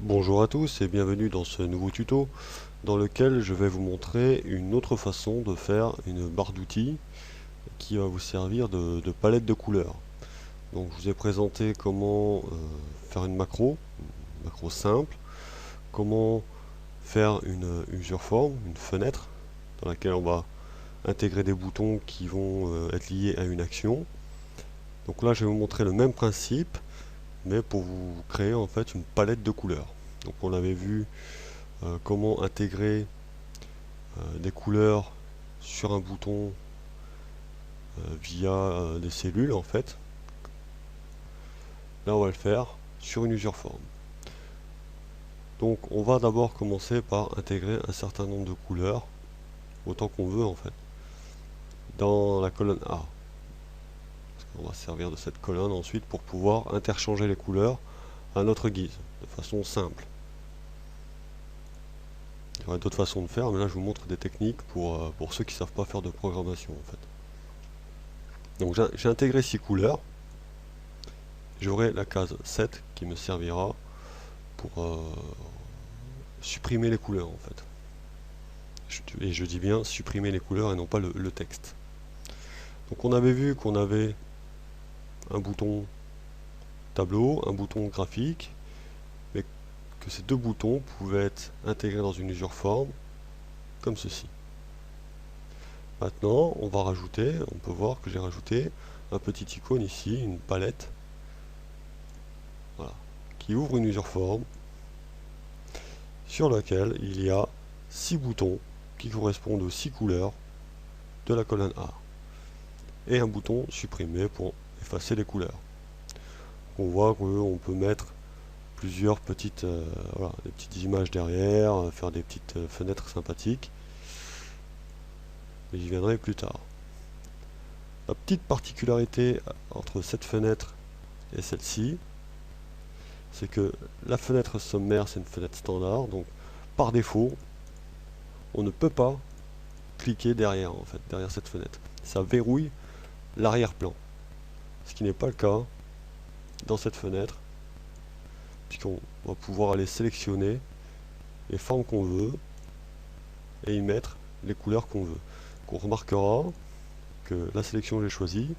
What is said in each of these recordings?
Bonjour à tous et bienvenue dans ce nouveau tuto dans lequel je vais vous montrer une autre façon de faire une barre d'outils qui va vous servir de palette de couleurs. Donc je vous ai présenté comment faire une macro simple, comment faire une user-form, une fenêtre dans laquelle on va intégrer des boutons qui vont être liés à une action. Donc là je vais vous montrer le même principe mais pour vous créer en fait une palette de couleurs. Donc on avait vu comment intégrer des couleurs sur un bouton via des cellules en fait. Là on va le faire sur une user form. Donc on va d'abord commencer par intégrer un certain nombre de couleurs, autant qu'on veut en fait, dans la colonne A. On va se servir de cette colonne ensuite pour pouvoir interchanger les couleurs à notre guise, de façon simple. Il y aurait d'autres façons de faire, mais là je vous montre des techniques pour ceux qui ne savent pas faire de programmation en fait. Donc j'ai intégré 6 couleurs. J'aurai la case 7 qui me servira pour supprimer les couleurs en fait. Et je dis bien supprimer les couleurs et non pas le texte. Donc on avait vu qu'on avait un bouton tableau, un bouton graphique, mais que ces deux boutons pouvaient être intégrés dans une user form comme ceci. Maintenant on va rajouter, on peut voir que j'ai rajouté un petit icône ici, une palette, voilà, qui ouvre une user form sur laquelle il y a 6 boutons qui correspondent aux 6 couleurs de la colonne A et un bouton supprimer pour effacer les couleurs. On voit qu'on peut mettre plusieurs petites, voilà, des petites images derrière, faire des petites fenêtres sympathiques, mais j'y viendrai plus tard. La petite particularité entre cette fenêtre et celle-ci, c'est que la fenêtre sommaire c'est une fenêtre standard, donc par défaut on ne peut pas cliquer derrière en fait, derrière cette fenêtre. Ça verrouille l'arrière-plan. Ce qui n'est pas le cas dans cette fenêtre, puisqu'on va pouvoir aller sélectionner les formes qu'on veut et y mettre les couleurs qu'on veut. Donc on remarquera que la sélection que j'ai choisie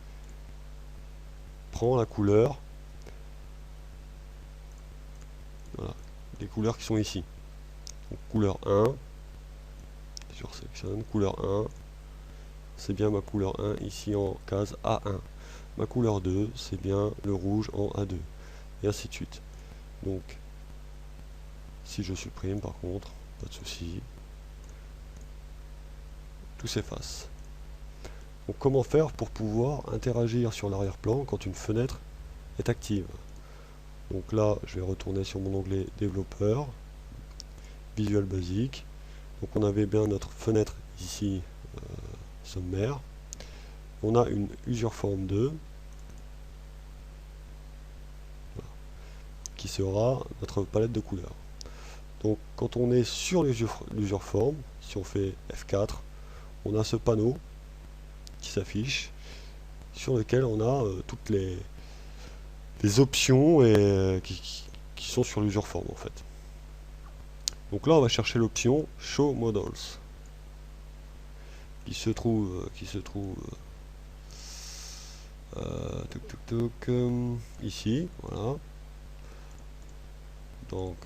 prend la couleur, voilà, les couleurs qui sont ici. Donc couleur 1, je sélectionne couleur 1, c'est bien ma couleur 1 ici en case A1. Ma couleur 2, c'est bien le rouge en A2. Et ainsi de suite. Donc, si je supprime par contre, pas de souci, tout s'efface. Donc comment faire pour pouvoir interagir sur l'arrière-plan quand une fenêtre est active? Donc là, je vais retourner sur mon onglet développeur, Visual Basic. Donc on avait bien notre fenêtre ici, sommaire. On a une user form 2, voilà, qui sera notre palette de couleurs. Donc quand on est sur l'user form, si on fait F4, on a ce panneau qui s'affiche, sur lequel on a toutes les options qui sont sur l'user form en fait. Donc là on va chercher l'option Show Models qui se trouve ici, voilà. Donc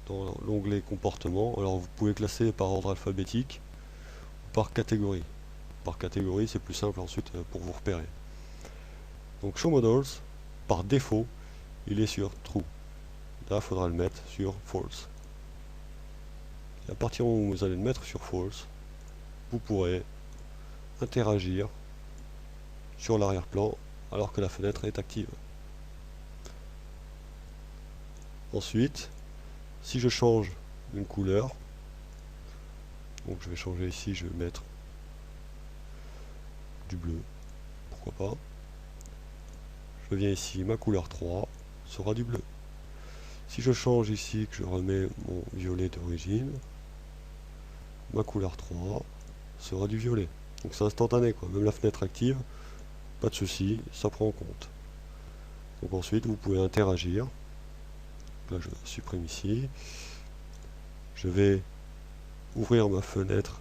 dans l'onglet comportement, alors vous pouvez classer par ordre alphabétique ou par catégorie. Par catégorie c'est plus simple ensuite pour vous repérer. Donc Show Models, par défaut, il est sur True. Là, il faudra le mettre sur False. Et à partir du moment où vous allez le mettre sur False, vous pourrez interagir sur l'arrière-plan alors que la fenêtre est active. Ensuite, si je change une couleur, donc je vais changer ici, je vais mettre du bleu, pourquoi pas. Je viens ici, ma couleur 3 sera du bleu. Si je change ici, que je remets mon violet d'origine, ma couleur 3 sera du violet. Donc c'est instantané quoi, même la fenêtre active, pas de souci, ça prend en compte. Donc ensuite vous pouvez interagir là je supprime ici. Je vais ouvrir ma fenêtre,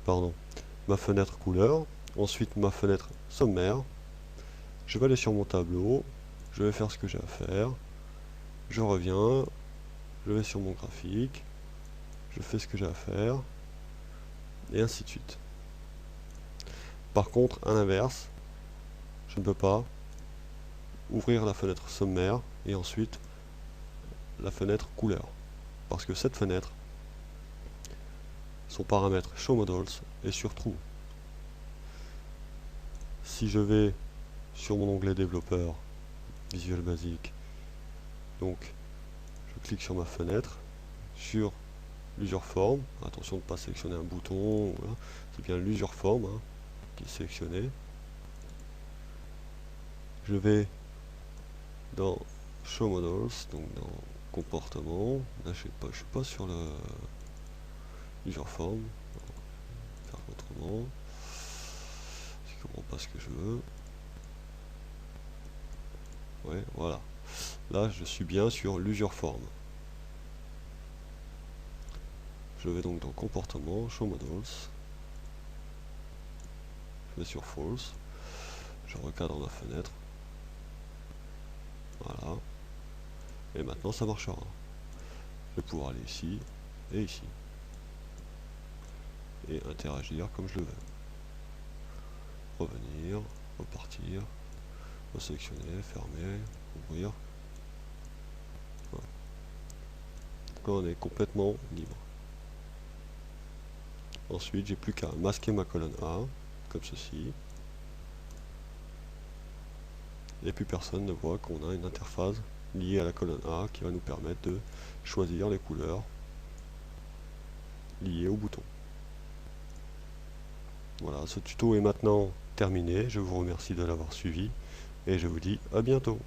pardon, ma fenêtre couleur, ensuite ma fenêtre sommaire. Je vais aller sur mon tableau, je vais faire ce que j'ai à faire, je reviens, je vais sur mon graphique, je fais ce que j'ai à faire, et ainsi de suite. Par contre, à l'inverse, je ne peux pas ouvrir la fenêtre sommaire et ensuite la fenêtre couleur. Parce que cette fenêtre, son paramètre Show Models est sur True. Si je vais sur mon onglet développeur, Visual Basic, donc je clique sur ma fenêtre, sur l'user form, attention de ne pas sélectionner un bouton, voilà. C'est bien l'user form qui est sélectionné. Je vais dans Show Models, donc dans comportement, là je suis pas sur le user form, faire autrement, je comprends pas ce que je veux. Ouais, voilà. Là, je suis bien sur l'user form. Je vais donc dans comportement, show models. Je vais sur false. Je recadre ma fenêtre. Voilà. Et maintenant, ça marchera. Je vais pouvoir aller ici et ici. Et interagir comme je le veux. Revenir, repartir, resélectionner, fermer, ouvrir. Voilà. Donc là, on est complètement libre. Ensuite, j'ai plus qu'à masquer ma colonne A, comme ceci. Et plus personne ne voit qu'on a une interface liée à la colonne A qui va nous permettre de choisir les couleurs liées au bouton. Voilà, ce tuto est maintenant terminé. Je vous remercie de l'avoir suivi et je vous dis à bientôt.